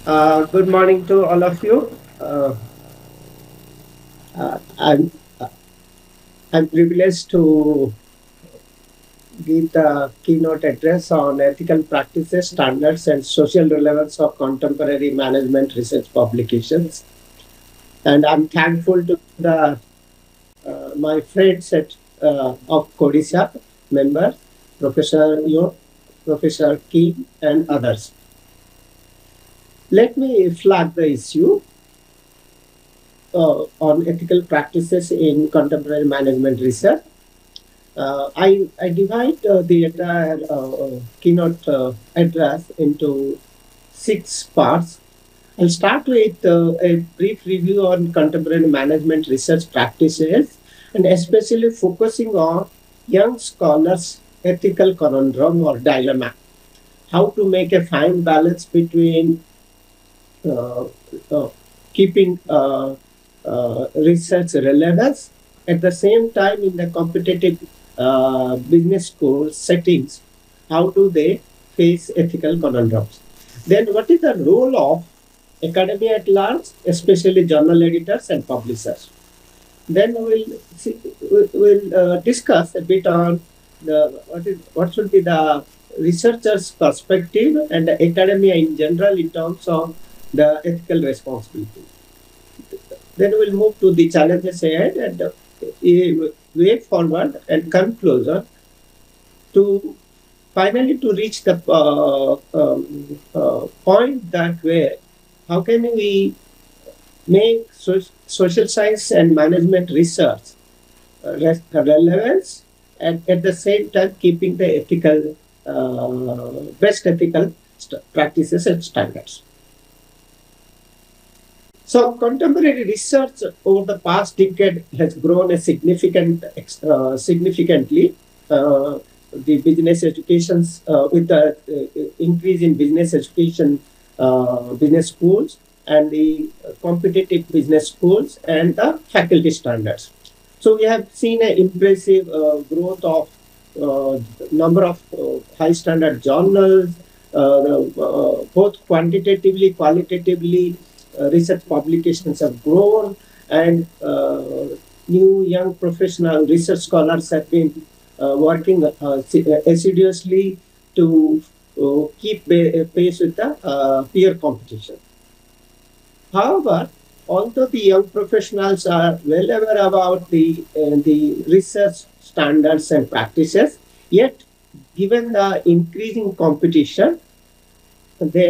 Good morning to all of you. Uh, uh, I'm uh, I'm privileged to give the keynote address on ethical practices, standards, and social relevance of contemporary management research publications. And I'm thankful to the my friends of KODISA members, Professor Yo, Professor Kim, and others. Let me flag the issue on ethical practices in contemporary management research. I divide the entire keynote address into 6 parts. I'll start with a brief review on contemporary management research practices and especially focusing on young scholars' ethical conundrum or dilemma. How to make a fine balance between uh, uh, keeping research relevance at the same time in the competitive business school settings. How do they face ethical conundrums? Then, what is the role of academia at large, especially journal editors and publishers? Then we'll discuss a bit on what should be the researcher's perspective and the academia in general in terms of the ethical responsibility. Then we'll move to the challenges ahead and a way forward and conclusion to finally to reach the point that where how can we make social science and management research relevance and at the same time keeping the ethical best ethical practices and standards. So contemporary research over the past decade has grown a significantly. The business educations with the increase in business education, business schools, and the competitive business schools and the faculty standards. So we have seen an impressive growth of number of high standard journals, both quantitatively, qualitatively. Research publications have grown, and new young professional research scholars have been working assiduously to keep pace with the peer competition. However, although the young professionals are well aware about the research standards and practices, yet given the increasing competition, they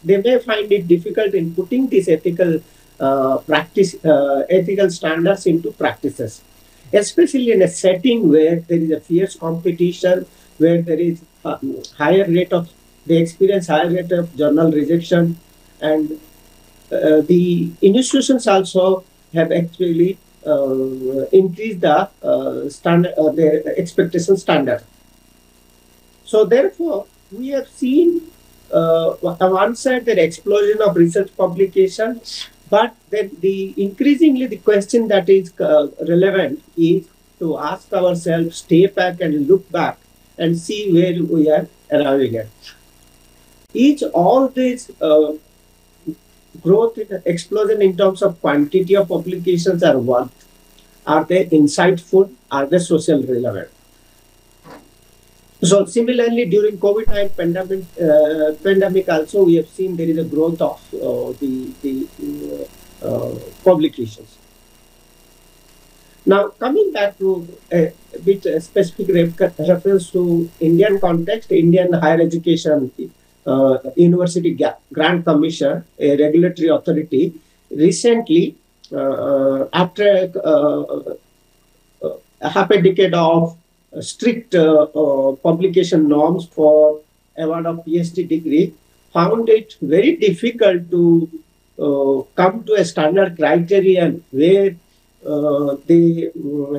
may find it difficult in putting these ethical standards into practices, especially in a setting where there is a fierce competition, where there is higher rate of they experience higher rate of journal rejection, and the institutions also have actually increased the standard their expectation standard. So therefore, we have seen on one side the explosion of research publication, but then increasingly the question that is relevant is to ask ourselves, stay back and look back and see where we are arriving at. All this growth in explosion in terms of quantity of publications are what? Are they insightful? Are they social relevant? So similarly, during COVID-19 pandemic also, we have seen there is a growth of the publications. Now, coming back to a bit specific reference to Indian context, Indian higher education university grant commission, a regulatory authority, recently after half a decade of strict publication norms for award of PhD degree, found it very difficult to come to a standard criterion where they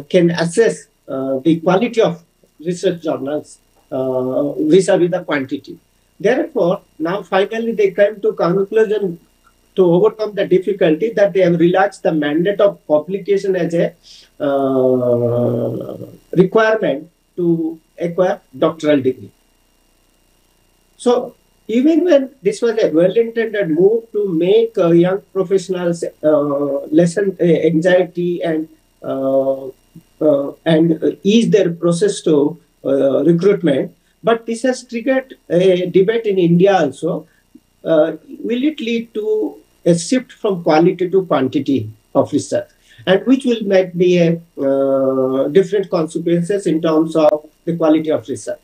can assess the quality of research journals vis-a-vis the quantity. Therefore, now finally they came to conclusion to overcome the difficulty that they have relaxed the mandate of publication as a requirement to acquire doctoral degree. So even when this was a well-intended move to make young professionals lessen anxiety and ease their process to recruitment, but this has triggered a debate in India also. Will it lead to a shift from quality to quantity of research, and which will make the different consequences in terms of the quality of research?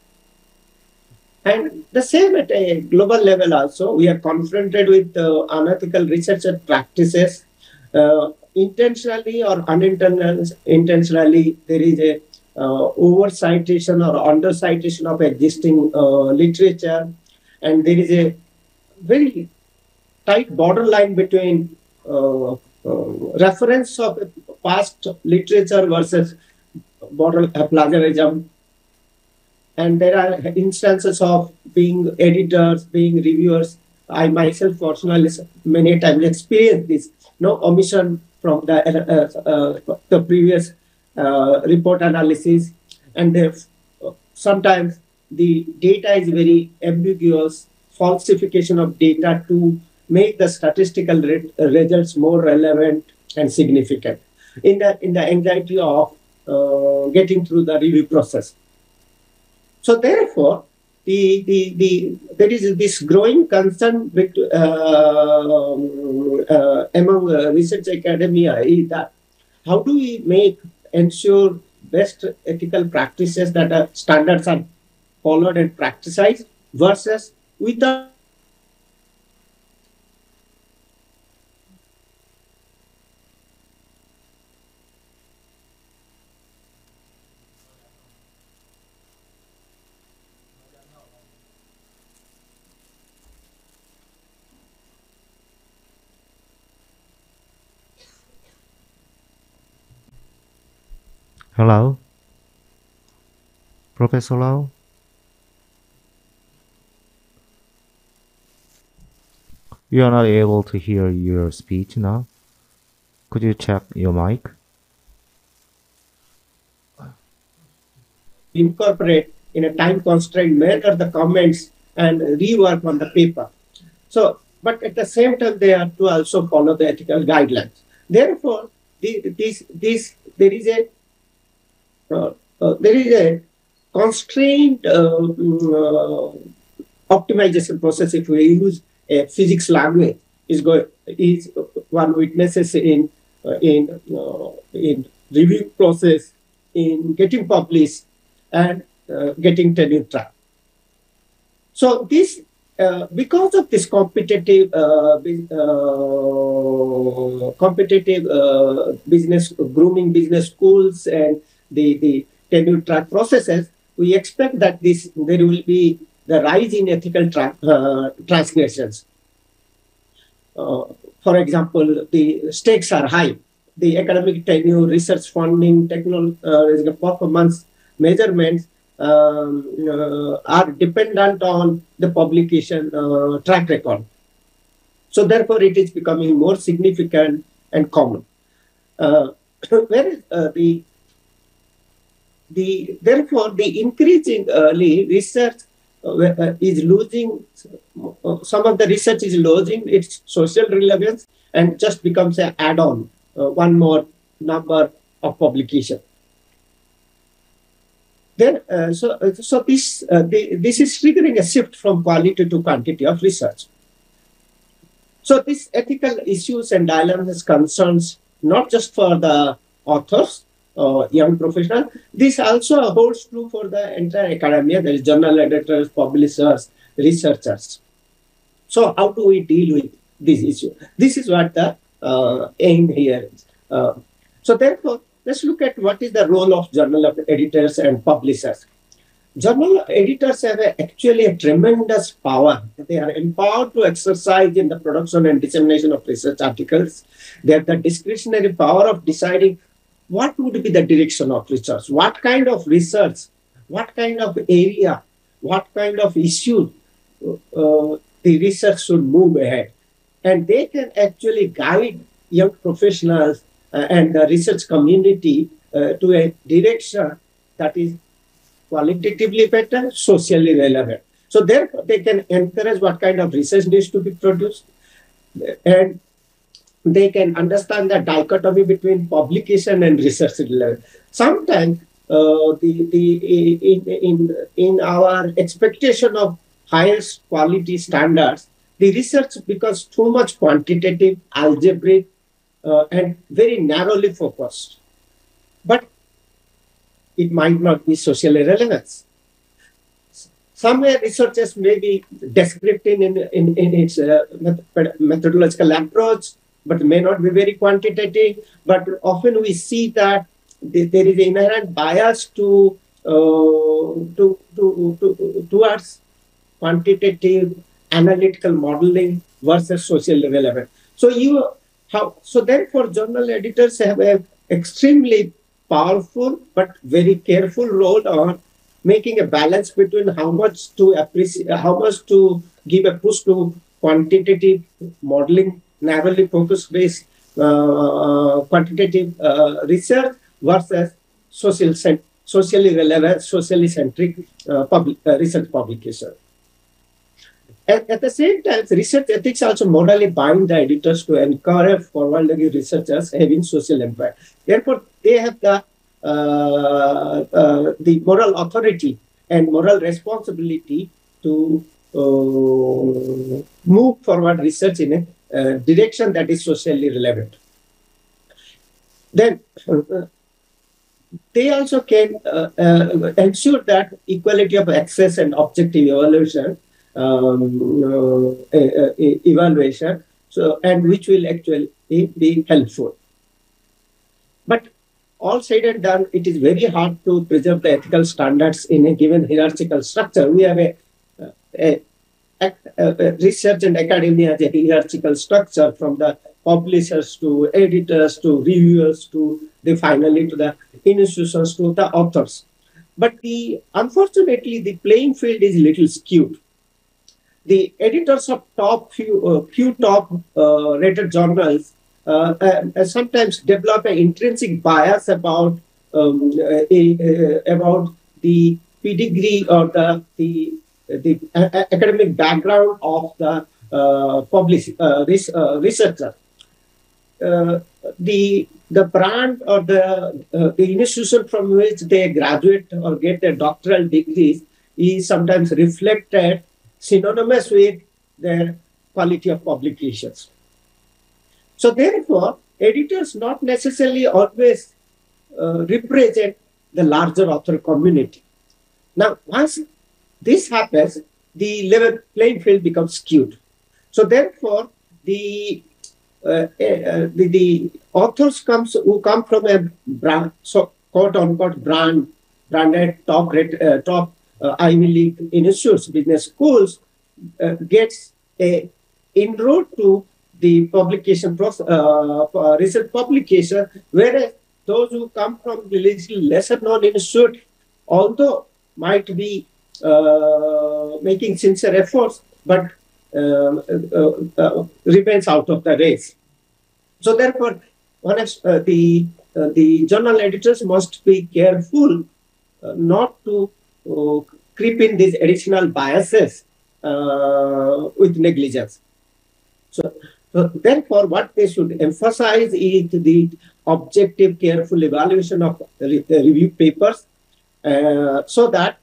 And the same at a global level also, we are confronted with unethical research practices. Intentionally or unintentionally, there is a over-citation or under-citation of existing literature, and there is a very tight borderline between reference of past literature versus plagiarism. And there are instances of being editors, being reviewers. I myself personally many times experienced this. No omission from the previous report analysis, and sometimes the data is very ambiguous, falsification of data to make the statistical results more relevant and significant in the anxiety of getting through the review process. So therefore, there is this growing concern among research academia is that how do we ensure best ethical practices that are standards are followed and practiced versus without. Hello? Professor Lau? We are not able to hear your speech now. Could you check your mic? Incorporate in a time constrained manner the comments and rework on the paper. So, but at the same time, they have to also follow the ethical guidelines. Therefore, there is a constrained optimization process. If we use a physics language, is one witnesses in review process, in getting published, and getting tenure track. So this, because of this competitive grooming business schools and the tenure track processes, we expect that there will be the rise in ethical transgressions. For example, the stakes are high. The academic tenure, research funding, technological performance measurements are dependent on the publication track record. So therefore, it is becoming more significant and common. Whereas therefore, the increase in early research is losing, some of the research is losing its social relevance and just becomes an add-on, one more number of publication. Then, so this is triggering a shift from quality to quantity of research. So these ethical issues and dilemmas concerns not just for the authors or young professionals. This also holds true for the entire academia. There is journal editors, publishers, researchers. So how do we deal with this issue? This is what the aim here is. So therefore, let's look at what is the role of journal editors and publishers. Journal editors have actually a tremendous power. They are empowered to exercise in the production and dissemination of research articles. They have the discretionary power of deciding what would be the direction of research, what kind of research, what kind of area, what kind of issue the research should move ahead. And they can actually guide young professionals and the research community to a direction that is qualitatively better, socially relevant. So therefore, they can encourage what kind of research needs to be produced, and they can understand the dichotomy between publication and research relevance. Sometimes in our expectation of highest quality standards, the research becomes too much quantitative, algebraic, and very narrowly focused. But it might not be socially relevant. Somewhere researchers may be descriptive in its methodological approach, but may not be very quantitative. But often we see that there is an inherent bias towards quantitative analytical modeling versus socially relevant. So therefore journal editors have an extremely powerful but very careful role on making a balance between how much to appreciate, how much to give a push to quantitative modeling, narrowly focus-based quantitative research versus socially relevant, socially centric research publication. At the same time, research ethics also morally bind the editors to encourage forward-looking researchers having social impact. Therefore, they have the moral authority and moral responsibility to move forward research in a direction that is socially relevant. Then they also can ensure that equality of access and objective evaluation, and which will actually be helpful. But all said and done, it is very hard to preserve the ethical standards in a given hierarchical structure. We have a research and academia has a hierarchical structure, from the publishers to editors to reviewers to finally to the institutions to the authors. But unfortunately, the playing field is a little skewed. The editors of few top rated journals sometimes develop an intrinsic bias about the pedigree or the academic background of the researcher. The brand or the institution from which they graduate or get their doctoral degrees is sometimes reflected synonymous with their quality of publications. So therefore, editors not necessarily always represent the larger author community. Now, once this happens, the level playing field becomes skewed. So therefore, the authors who come from a brand, so quote unquote branded top Ivy League institutes, business schools, gets a inroad to the publication process, research publication, whereas those who come from the lesser known institute, although might be making sincere efforts, but remains out of the race. So therefore, the journal editors must be careful not to creep in these additional biases with negligence. So therefore, what they should emphasize is the objective, careful evaluation of review papers, so that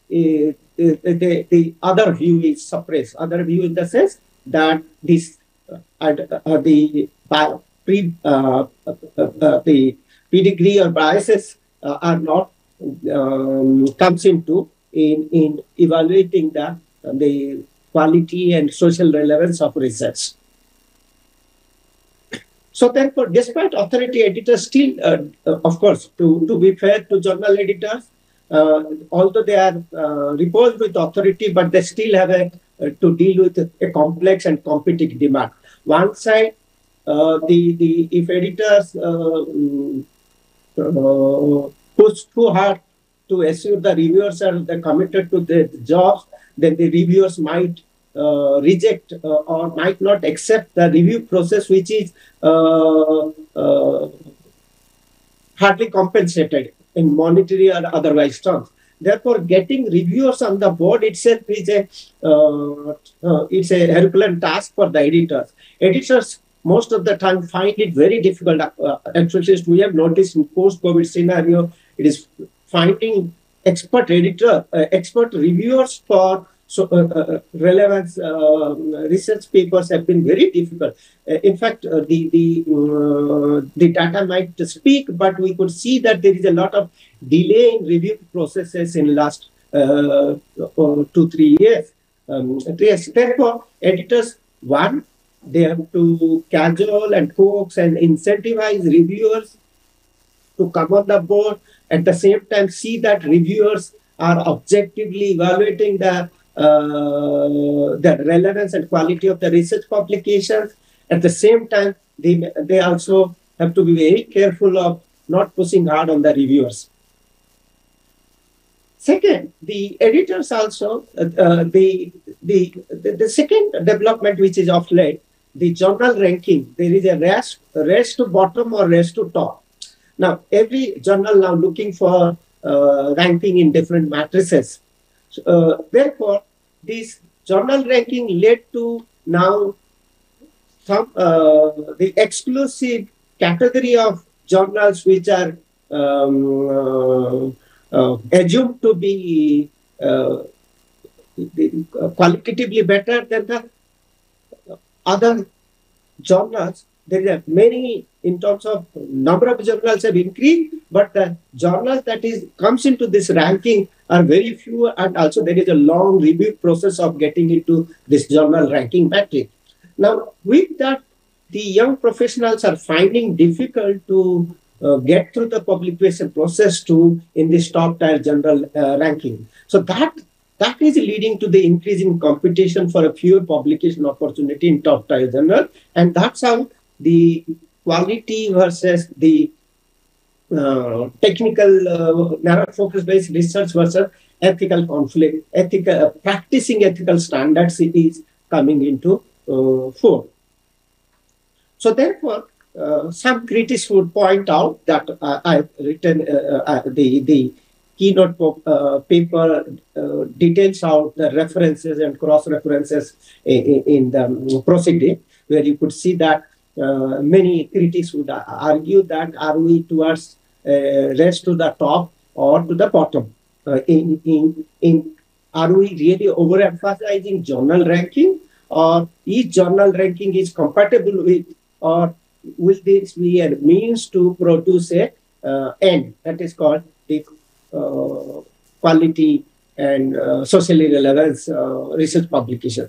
the other view is suppressed. Other view in the sense that this the pedigree or biases are not comes into in evaluating the quality and social relevance of research. So therefore, despite authority, editors still, of course, to be fair to journal editors, although they are reposed with authority, but they still have to deal with a complex and competing demand. One side, if editors push too hard to assure the reviewers are committed to their jobs, then the reviewers might reject or might not accept the review process, which is hardly compensated in monetary or otherwise terms. Therefore, getting reviewers on the board itself is it's a Herculean task for the editors. Editors most of the time find it very difficult. Actually, we have noticed in post-COVID scenario, it is finding expert reviewers for relevance research papers have been very difficult. In fact, the data might speak, but we could see that there is a lot of delay in review processes in last 2-3 years. Therefore, editors, one, they have to cajole and coax and incentivize reviewers to come on the board. At the same time, see that reviewers are objectively evaluating the relevance and quality of the research publications. At the same time, they also have to be very careful of not pushing hard on the reviewers. Second, the editors also, the second development which is of late, the journal ranking, there is a race to bottom or race to top. Now, every journal now looking for ranking in different matrices. Therefore, this journal ranking led to now some the exclusive category of journals which are assumed to be qualitatively better than the other journals. There are many in terms of number of journals have increased, but the journals that comes into this ranking are very few, and also there is a long review process of getting into this journal ranking metric. Now, with that, the young professionals are finding difficult to get through the publication process in this top tier journal ranking. So that is leading to the increase in competition for a fewer publication opportunity in top tier journal, and that's how the quality versus the technical narrow focus based research versus ethical conflict, practicing ethical standards is coming into fore. So therefore, some critics would point out that I've written the keynote paper details out the references and cross references in the proceeding, where you could see that many critics would argue that are we towards race to the top or to the bottom? Are we really overemphasizing journal ranking, or each journal ranking is compatible with, or will this be a means to produce a end that is called the quality and socially relevance research publication?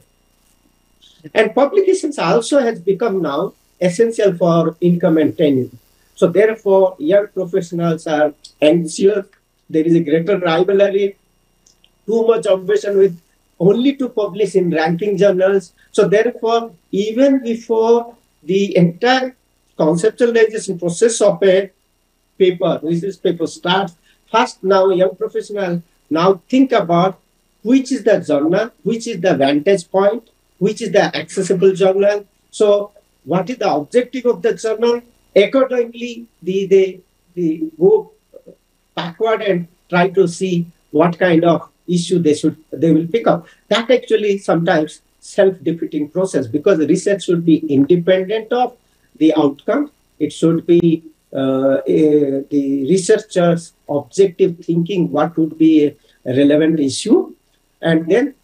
And publications also has become now essential for income and tenure. So therefore, young professionals are anxious. There is a greater rivalry, too much ambition with only to publish in ranking journals. So therefore, even before the entire conceptualization process of a research paper starts, first now young professionals now think about which is the journal, which is the vantage point, which is the accessible journal. So what is the objective of the journal? Accordingly, they go backward and try to see what kind of issue they will pick up. That actually sometimes self-defeating process, because the research should be independent of the outcome. It should be the researcher's objective thinking what would be a relevant issue, and then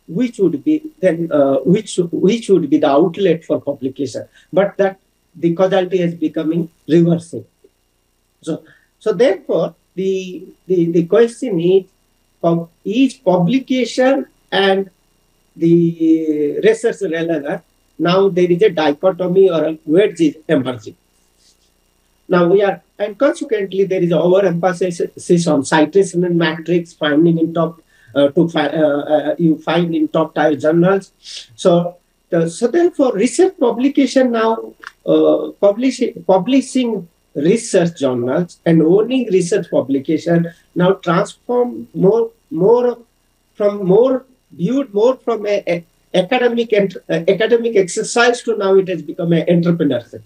which would be the outlet for publication. But that the causality is becoming reversing. So therefore, the question is publication and the research relevant. Now there is a dichotomy or a wedge is emerging. Now and consequently there is overemphasis on citation and metrics, finding in top you find in top tier journals. So therefore, research publication now publishing research journals and owning research publication now transform viewed more from a academic exercise to now it has become an entrepreneurship.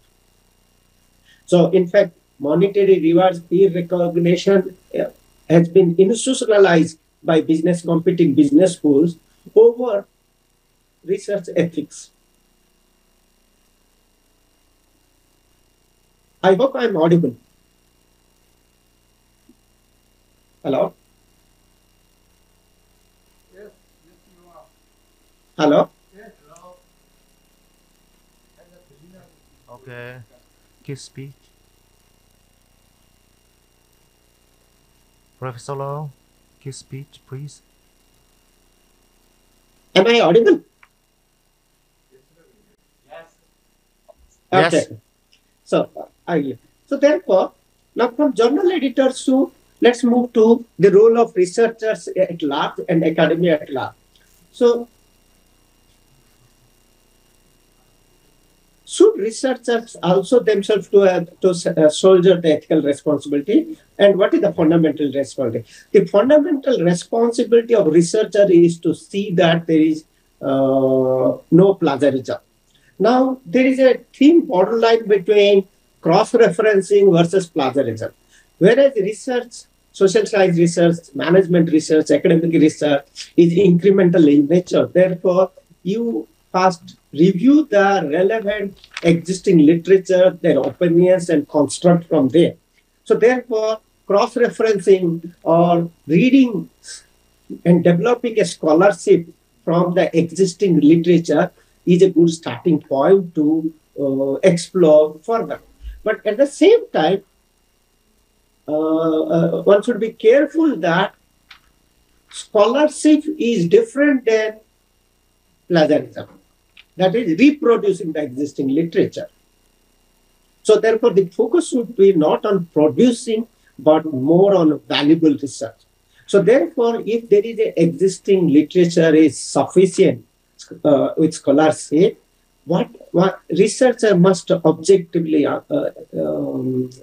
So in fact, monetary rewards, peer recognition, has been institutionalized by competing business schools over research ethics. I hope I'm audible. Hello? Yes, you are. Hello? Yes, hello. Okay. Give speech. Professor Low, give speech, please. Am I audible? Yes. Yes. Okay. So therefore, now from journal editors to, let's move to the role of researchers at large and academia at large. So should researchers also themselves to shoulder the ethical responsibility? And what is the fundamental responsibility? The fundamental responsibility of researcher is to see that there is no plagiarism. Now, there is a thin borderline between cross-referencing versus plagiarism. Whereas research, social science research, management research, academic research is incremental in nature. Therefore, you first review the relevant existing literature, their opinions, and construct from there. So therefore, cross-referencing or reading and developing a scholarship from the existing literature is a good starting point to explore further. But at the same time, one should be careful that scholarship is different than plagiarism. That is reproducing the existing literature. So therefore, the focus should be not on producing, but more on valuable research. So therefore, if there is an existing literature is sufficient with scholarship, what researcher must objectively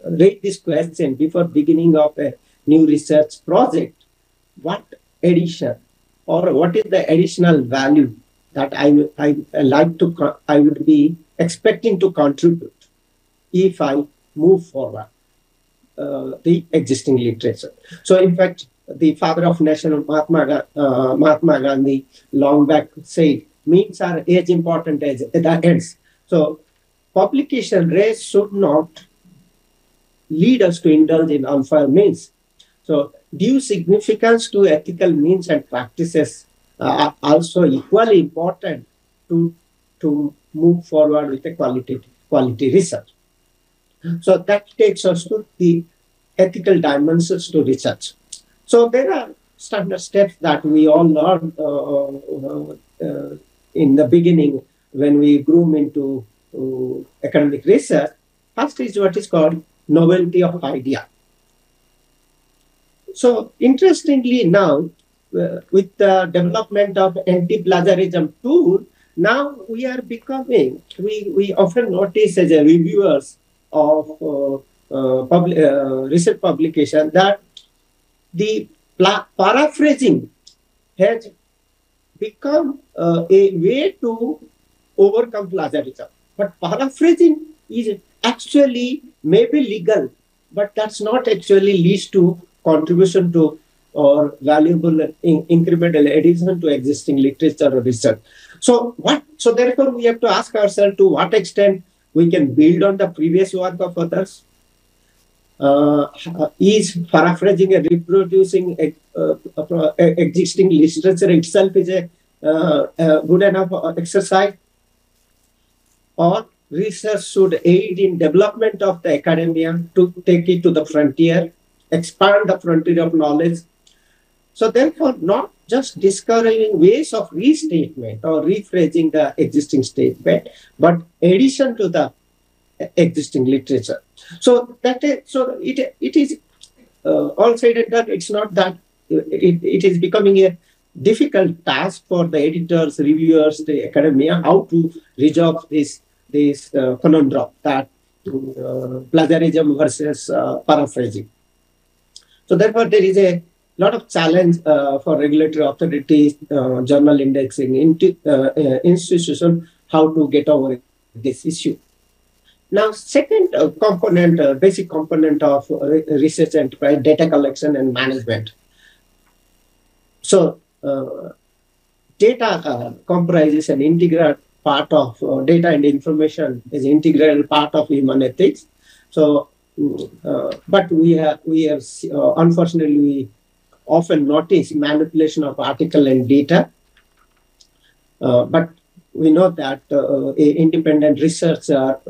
rate this question before beginning of a new research project. What addition or what is the additional value that I would be expecting to contribute if I move forward the existing literature. So in fact, the father of nation, Mahatma Gandhi, long back said, means are as important as the ends. So publication race should not lead us to indulge in unfair means. So due significance to ethical means and practices are also equally important to move forward with a quality research. So that takes us to the ethical dimensions to research. So there are standard steps that we all learn in the beginning when we groom into academic research. First is what is called novelty of idea. So interestingly now, with the development of anti-plagiarism tool, now we are becoming, we often notice as a reviewers of research publication that the paraphrasing has become a way to overcome plagiarism. But paraphrasing is actually maybe legal, but that's not actually leads to contribution to or valuable incremental addition to existing literature or research. So therefore we have to ask ourselves to what extent we can build on the previous work of others. Is paraphrasing and reproducing existing literature itself is a good enough exercise? Or research should aid in development of the academia to take it to the frontier, expand the frontier of knowledge. So therefore, not just discovering ways of restatement or rephrasing the existing statement, but addition to the existing literature. So it is all said and done. It's not that it is becoming a difficult task for the editors, reviewers, the academia, how to resolve this conundrum that plagiarism versus paraphrasing. So therefore, there is a lot of challenge for regulatory authorities, journal indexing institution, how to get over this issue. Now, second component, basic component of research enterprise, data collection and management. So, data comprises an integral part of data and information is integral part of human ethics. So, but we have unfortunately we often notice manipulation of article and data. But we know that independent researcher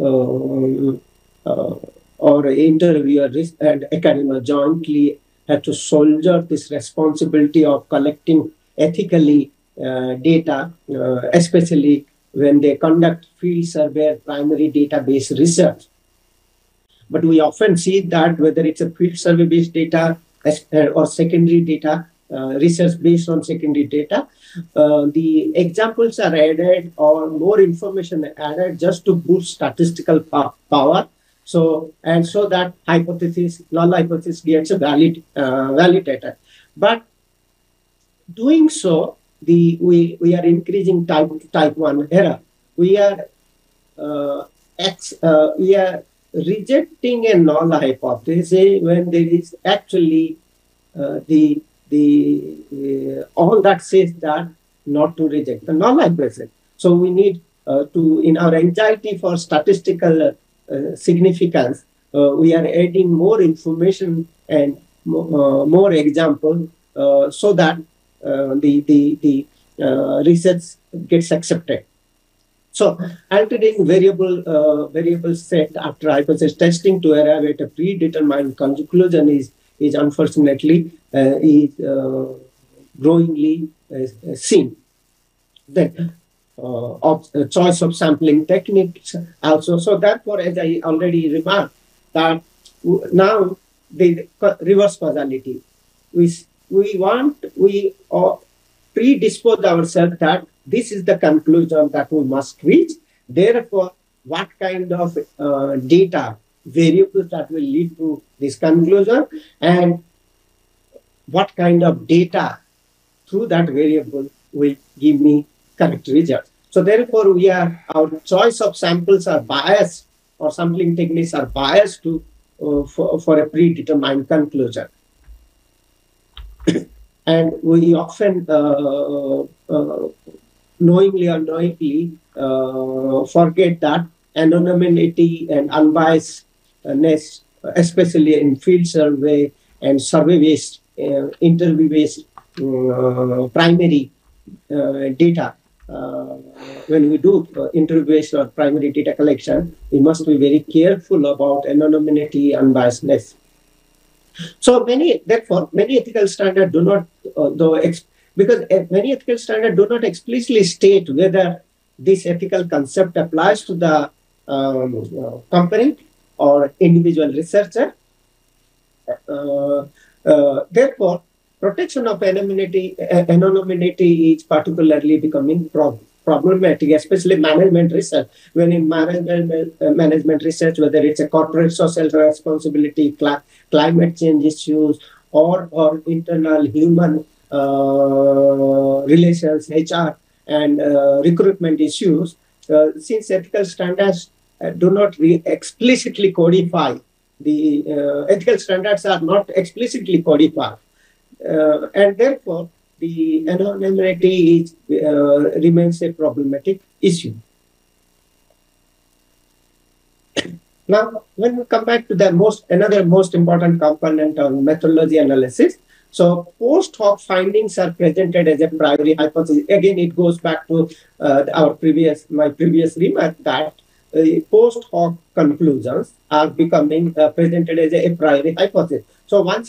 or interviewer and academia jointly have to shoulder this responsibility of collecting ethically data, especially when they conduct field survey primary database research. But we often see that whether it's a field survey-based data or secondary data, research based on secondary data, the examples are added or more information added just to boost statistical power. So that hypothesis, null hypothesis gets validated. But doing so, we are increasing type 1 error. We are rejecting a null hypothesis when there is actually all that says that not to reject the null hypothesis. So we need to, in our anxiety for statistical significance, we are adding more information and more examples so that the research gets accepted. So altering variable set after hypothesis testing to arrive at a predetermined conclusion is unfortunately growingly seen. Then choice of sampling techniques also. So therefore, as I already remarked, that now the reverse causality. We predispose ourselves that this is the conclusion that we must reach. Therefore, what kind of data variables that will lead to this conclusion, and what kind of data through that variable will give me correct results. So therefore, our choice of samples are biased, or sampling techniques are biased to for a predetermined conclusion. And we often knowingly or unknowingly forget that anonymity and unbiasedness, especially in field survey and survey-based, interview-based primary data. When we do interview-based or primary data collection, we must be very careful about anonymity and unbiasedness. So therefore, many ethical standards do not, many ethical standards do not explicitly state whether this ethical concept applies to the company or individual researcher. Therefore, protection of anonymity is particularly becoming problematic, especially management research. When in management research, whether it's a corporate social responsibility, climate change issues, or internal human relations, HR, and recruitment issues, since ethical standards do not explicitly codify, the ethical standards are not explicitly codified, and therefore the anonymity remains a problematic issue. Now, when we come back to the another most important component of methodology analysis, so post hoc findings are presented as a priori hypothesis. Again, it goes back to my previous remark that post hoc conclusions are becoming presented as a priori hypothesis. So once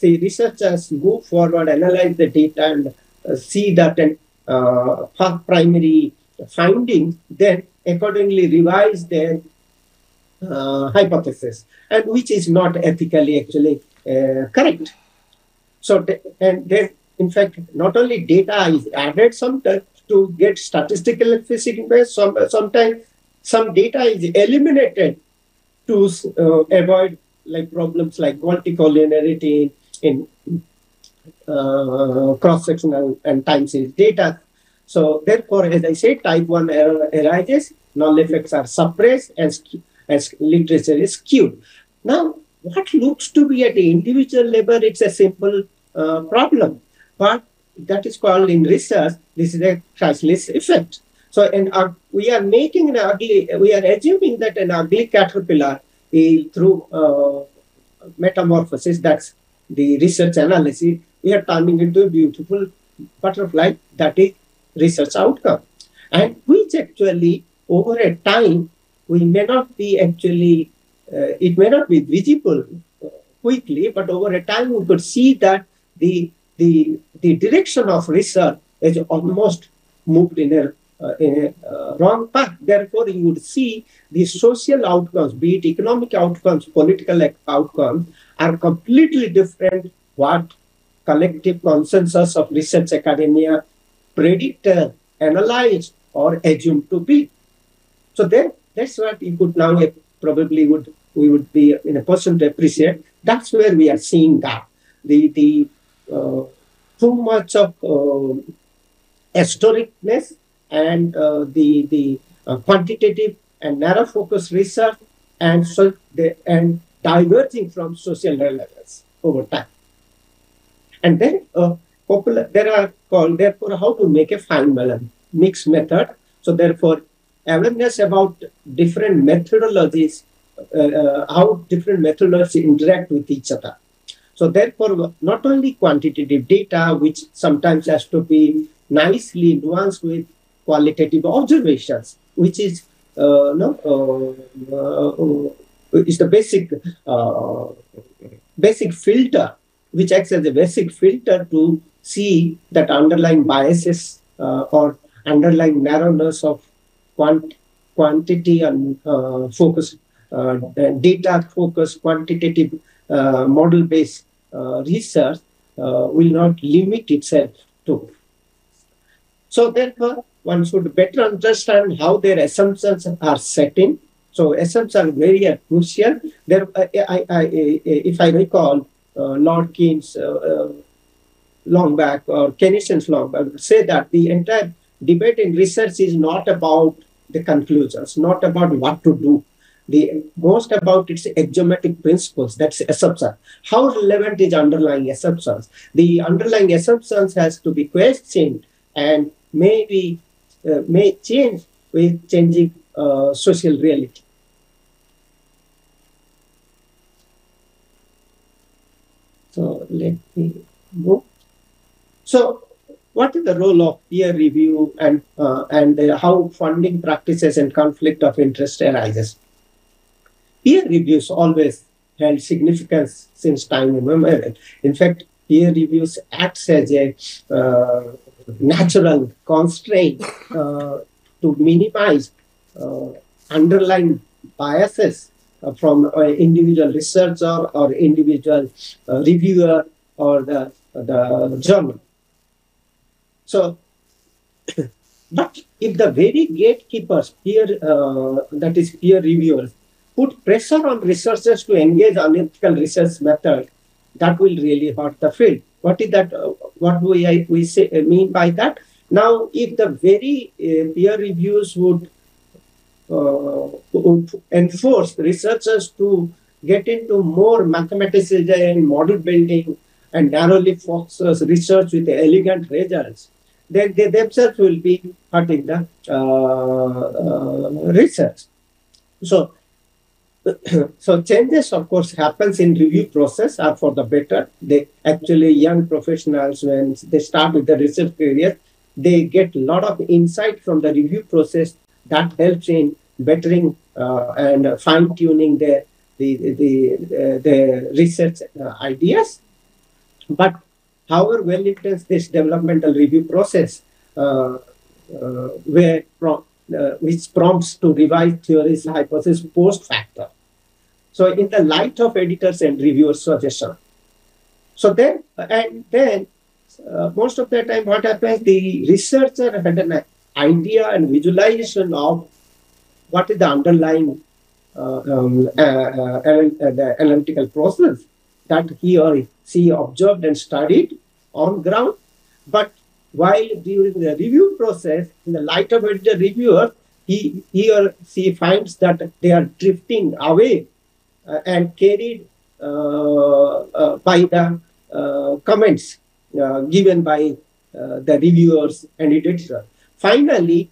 researchers move forward, analyze the data, and see that primary findings, then accordingly revise their hypothesis, and which is not ethically actually correct. So, and then in fact, not only data is added sometimes to get statistical efficiency, sometimes some data is eliminated to avoid problems like multicollinearity in cross-sectional and time series data. So therefore, as I said, type 1 error arises, null effects are suppressed, as literature is skewed. Now, what looks to be at the individual level, it's a simple problem, but that is called in research, this is a chrysalis effect. So, we are making an ugly, we are assuming that an ugly caterpillar through metamorphosis, that's the research analysis, we are turning into a beautiful butterfly, that is research outcome. And which actually, over a time, we may not be actually, it may not be visible quickly, but over a time we could see that the direction of research is almost moved in a wrong path. Therefore, you would see the social outcomes, be it economic outcomes, political outcomes, are completely different what collective consensus of research academia predict, analyze, or assume to be. So that's what you could now probably we would be in a position to appreciate. That's where we are seeing that the too much of historicness and the quantitative and narrow focus research and diverging from social relevance over time. And then there are called, therefore, how to make a fine balance, mixed method. So therefore, awareness about different methodologies, how different methodologies interact with each other. So therefore, not only quantitative data, which sometimes has to be nicely nuanced with qualitative observations, which is is the basic filter, which acts as a basic filter to see that underlying biases or underlying narrowness of quantity and focus, data focused, quantitative model-based research will not limit itself to. So therefore, one should better understand how their assumptions are set in. So assumptions are very crucial. There, if I recall, Lord Keynes long back, or Keynesians long back, say that the entire debate in research is not about the conclusions, not about what to do. The most about its axiomatic principles, that's assumption. How relevant is underlying assumptions? The underlying assumptions has to be questioned and may change with changing social reality. So let me move. So, what is the role of peer review and how funding practices and conflict of interest arises? Peer reviews always held significance since time immemorial. In fact, peer reviews acts as a natural constraint to minimize underlying biases from an individual researcher or individual reviewer or the journal. So, but if the very gatekeepers, that is peer reviewers, put pressure on researchers to engage unethical research methods, that will really hurt the field. What is that? What we mean by that? Now, if the very peer reviews would enforce researchers to get into more mathematician, model building, and narrowly focused research with elegant results, then they themselves will be hurting the research. So, changes, of course, happens in review process are for the better. They actually, young professionals, when they start with the research career, they get a lot of insight from the review process that helps in bettering and fine-tuning the research ideas. But however well-intentioned this developmental review process, which prompts to revise theories, hypothesis post facto. So in the light of editors and reviewers' suggestion. So then, most of the time what happens, the researcher had an idea and visualization of what is the underlying the analytical process that he or she observed and studied on ground. But while during the review process, in the light of editor reviewer, he or she finds that they are drifting away and carried by the comments given by the reviewers and editors. Finally,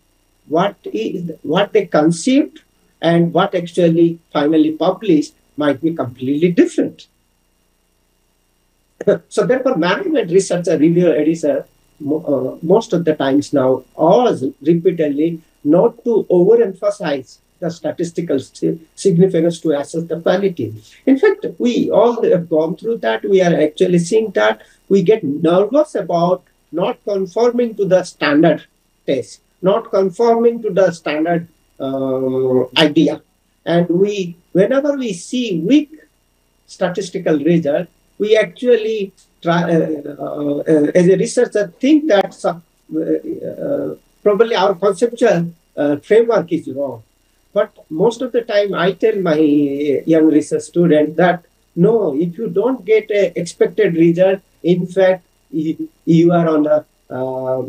what they conceived and what actually finally published might be completely different. So therefore, management researcher, reviewer, editor, most of the times now, always repeatedly not to overemphasize the statistical significance to assess the quality. In fact, we all have gone through that. We are actually seeing that we get nervous about not conforming to the standard test, not conforming to the standard idea. And whenever we see weak statistical result, we actually try, as a researcher, think that probably our conceptual framework is wrong. But most of the time, I tell my young research students that no, if you don't get an expected result, in fact, you are on a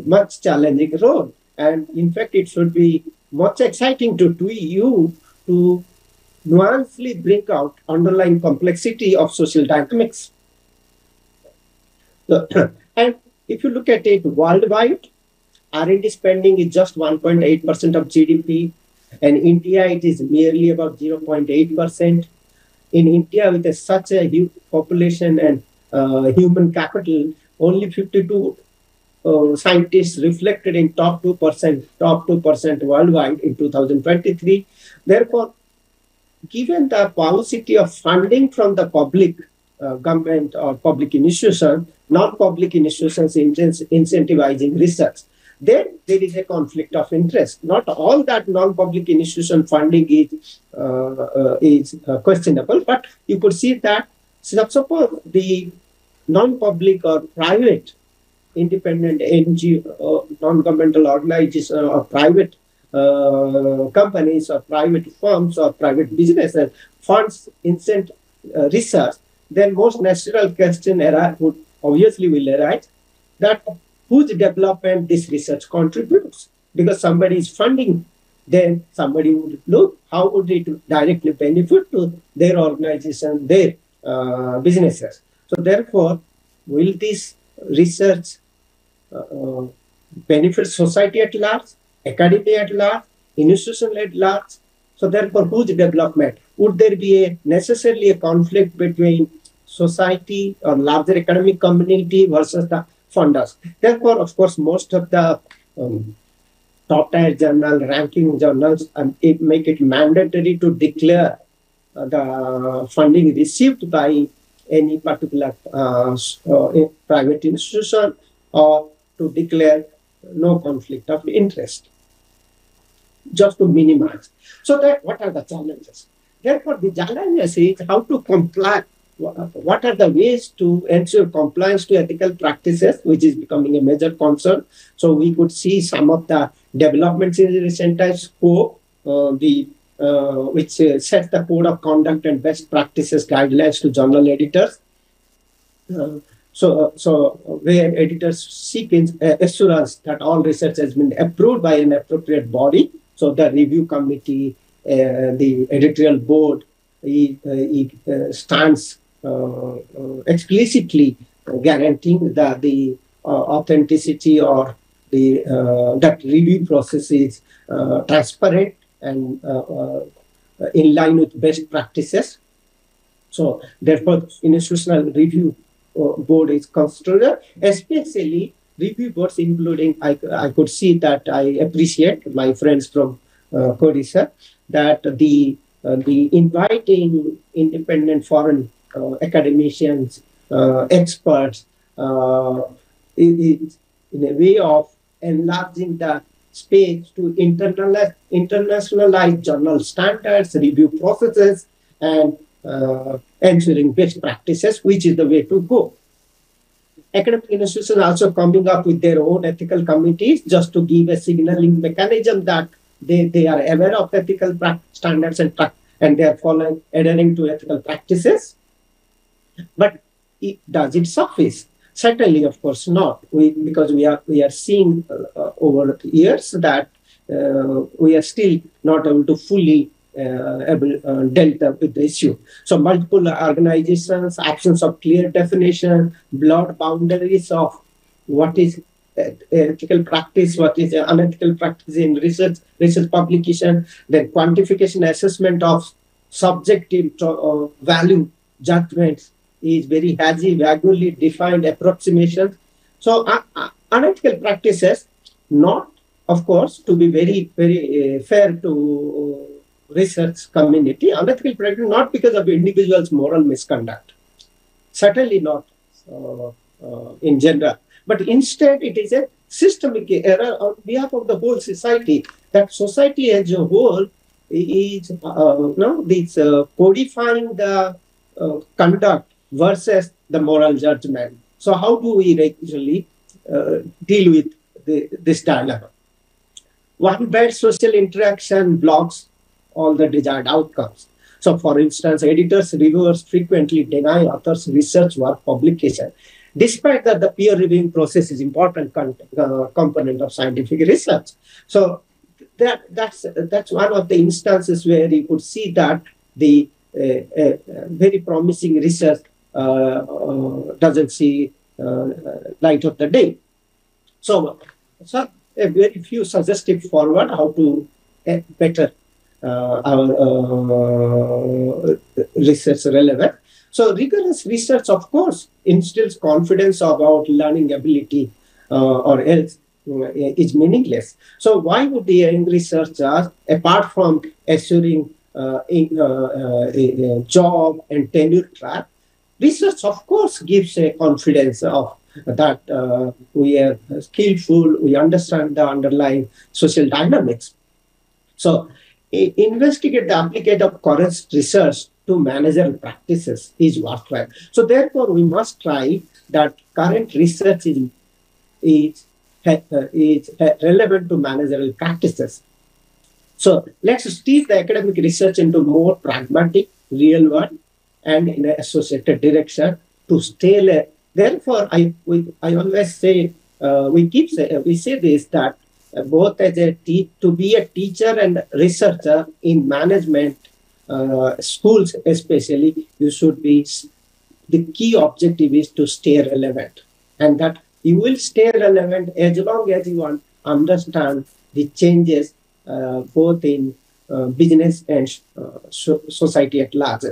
much challenging road. And in fact, it should be much exciting to you to nuancely bring out underlying complexity of social dynamics. So, and if you look at it worldwide, R&D spending is just 1.8% of GDP. And in India, it is merely about 0.8%. In India, with such a huge population and human capital, only 52 scientists reflected in top 2% worldwide in 2023. Therefore, given the paucity of funding from the public government or public institution, non-public institutions incentivizing research, then there is a conflict of interest. Not all that non-public institution funding is questionable, but you could see that suppose the non-public or private independent NGO, non-governmental organization or private companies or private firms or private businesses funds incent research, then most natural question would obviously will arise that whose development this research contributes. Because somebody is funding, then somebody would look how would it directly benefit to their organization, their businesses. So therefore, will this research benefit society at large, academia at large, institution at large? So therefore, whose development? Would there be necessarily a conflict between society or larger economic community versus the funders? Therefore, of course, most of the top-tier journal, ranking journals, make it mandatory to declare the funding received by any particular private institution or to declare no conflict of interest, just to minimize. So that what are the challenges? Therefore, the challenges is how to comply. What are the ways to ensure compliance to ethical practices, which is becoming a major concern. So we could see some of the developments in the recent times scope, which sets the code of conduct and best practices guidelines to journal editors. So where editors seek assurance that all research has been approved by an appropriate body. So the review committee, the editorial board, stands explicitly guaranteeing that the authenticity or the that review process is transparent and in line with best practices. So therefore, institutional review board is considered, especially review boards, including I could see that I appreciate my friends from KODISA that the inviting independent foreign academicians, experts, is in a way of enlarging the space to internationalize journal standards, review processes, and ensuring best practices, which is the way to go. Academic institutions are also coming up with their own ethical committees just to give a signaling mechanism that they are aware of ethical standards and they are adhering to ethical practices. But does it suffice? Certainly, of course, not. Because we are seeing over years that we are still not able to fully dealt with the issue. So multiple organizations, absence of clear definition, blurred boundaries of what is ethical practice, what is unethical practice in research publication, then quantification assessment of subjective value judgments is very hazy, vaguely defined approximations. So unethical practices, not, of course, to be very, very fair to research community, unethical practice not because of individuals' moral misconduct, certainly not in general, but instead it is a systemic error on behalf of the whole society, that society as a whole is codifying the conduct versus the moral judgment. So how do we actually deal with this dilemma? One bad social interaction blocks all the desired outcomes. So, for instance, editors, reviewers frequently deny authors' research work publication, despite that the peer reviewing process is important component of scientific research. So, that's one of the instances where you could see that the very promising research doesn't see light of the day. So a very few suggestive forward how to better our research relevant. So rigorous research, of course, instills confidence about learning ability or else is meaningless. So why would the young researchers, apart from assuring a job and tenure track, research, of course, gives a confidence of that we are skillful, we understand the underlying social dynamics. So investigate the application of current research to managerial practices is worthwhile. So therefore, we must try that current research is relevant to managerial practices. So let's steer the academic research into more pragmatic, real world, and in an associated direction to stay. Therefore, I always say we say this that both as to be a teacher and researcher in management schools especially, you should be, the key objective is to stay relevant, and that you will stay relevant as long as you understand the changes both in business and society at large.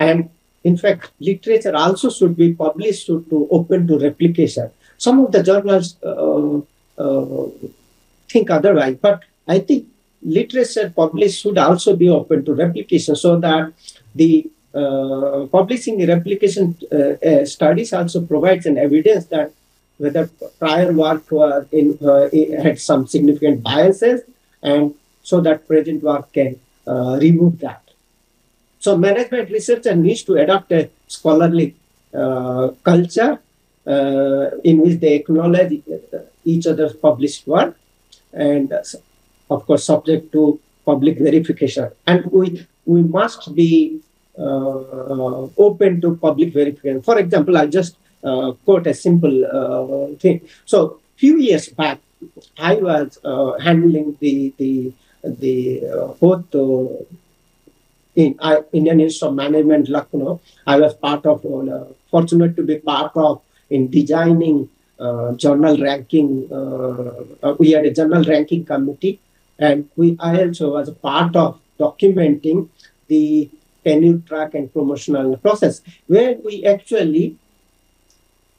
And in fact, literature also should be published to open to replication. Some of the journals think otherwise, but I think literature published should also be open to replication, so that the publishing replication studies also provides an evidence that whether prior work had some significant biases, and so that present work can remove that. So management researcher needs to adopt a scholarly culture in which they acknowledge each other's published work, and of course subject to public verification. And we must be open to public verification. For example, I just quote a simple thing. So few years back, I was handling the both in Indian Institute of Management, Lucknow. I was fortunate to be part of in designing journal ranking. We had a journal ranking committee, and I also was a part of documenting the tenure track and promotional process, where we actually,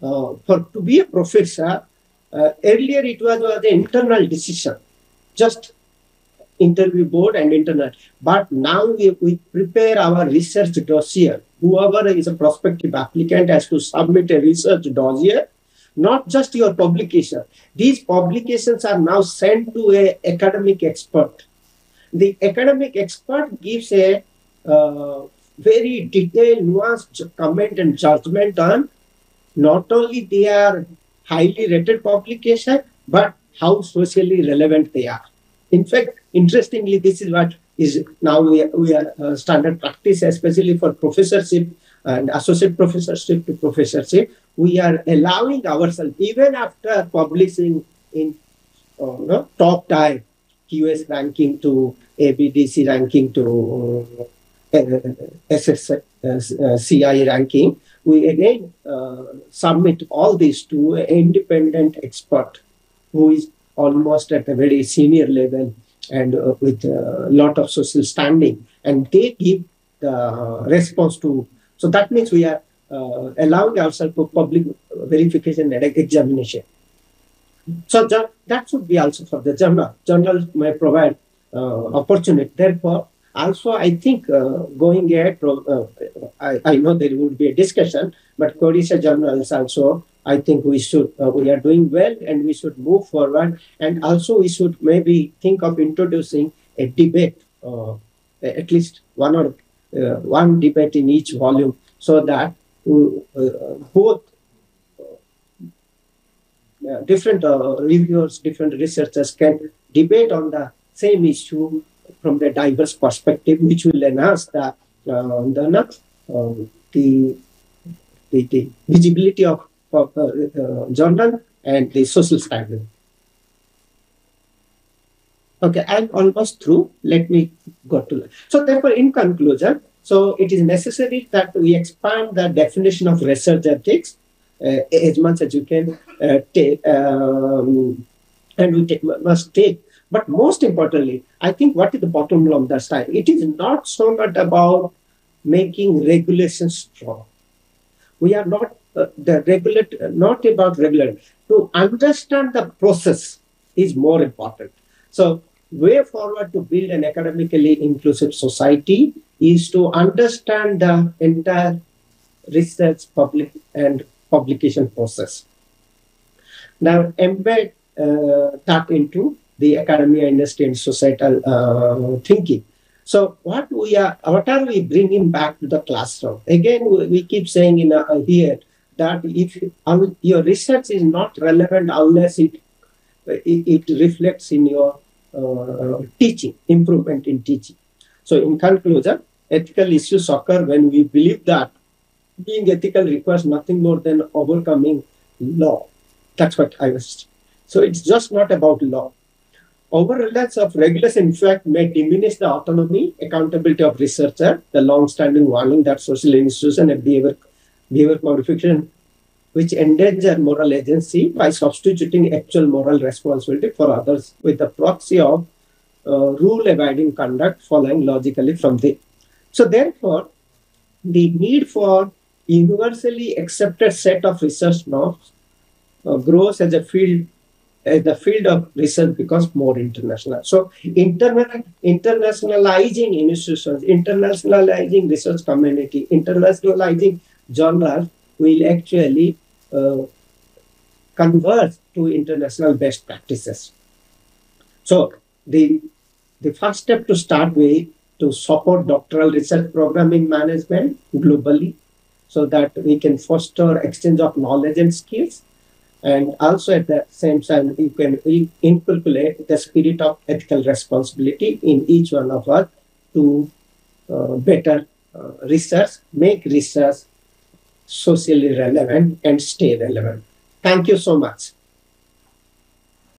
to be a professor, earlier it was an internal decision, just interview board and internal. But now we prepare our research dossier. Whoever is a prospective applicant has to submit a research dossier, not just your publication. These publications are now sent to an academic expert. The academic expert gives a very detailed, nuanced comment and judgment on not only their highly rated publication, but how socially relevant they are. In fact, interestingly, this is what is now we are standard practice, especially for professorship and associate professorship to professorship. We are allowing ourselves, even after publishing in top tier QS ranking to ABDC ranking to SSCI ranking, we again submit all these to an independent expert who is almost at a very senior level and with a lot of social standing, and they give the response to. So that means we are allowing ourselves for public verification and examination. So that should be also for the journal. Journals may provide opportunity. Therefore, also I think going ahead, I know there would be a discussion, but KODISA journals also, I think we are doing well and we should move forward. And also we should maybe think of introducing a debate, at least one debate in each volume, so that both different reviewers, different researchers can debate on the same issue from the diverse perspective, which will enhance the visibility of journal and the social standing. Okay, I'm almost through. Let me go to. So therefore, in conclusion, so it is necessary that we expand the definition of research ethics as much as you can take, and we must take. But most importantly, I think what is the bottom line of that time? It is not so much about making regulations strong. We are not not about regulation. To understand the process is more important. So, way forward to build an academically inclusive society is to understand the entire research, public and publication process. Now, embed that into the academia, industry, and societal thinking. So, what are we bringing back to the classroom? Again, we keep saying here that if your research is not relevant unless it reflects in your teaching, improvement in teaching. So, in conclusion, ethical issues occur when we believe that being ethical requires nothing more than overcoming law. That's what I was. So it's just not about law. Over-reliance of regulation, in fact, may diminish the autonomy, accountability of researcher, the long-standing warning that social institution and behavior modification, which endanger moral agency by substituting actual moral responsibility for others with the proxy of rule-abiding conduct following logically from the. So therefore, the need for universally accepted set of research norms grows as a field. The field of research becomes more international. So, internationalizing institutions, internationalizing research community, internationalizing journals will actually converge to international best practices. So, the first step to start with to support doctoral research programming management globally, so that we can foster exchange of knowledge and skills. And also at the same time, you can inculcate the spirit of ethical responsibility in each one of us to better research, make research socially relevant and stay relevant. Thank you so much.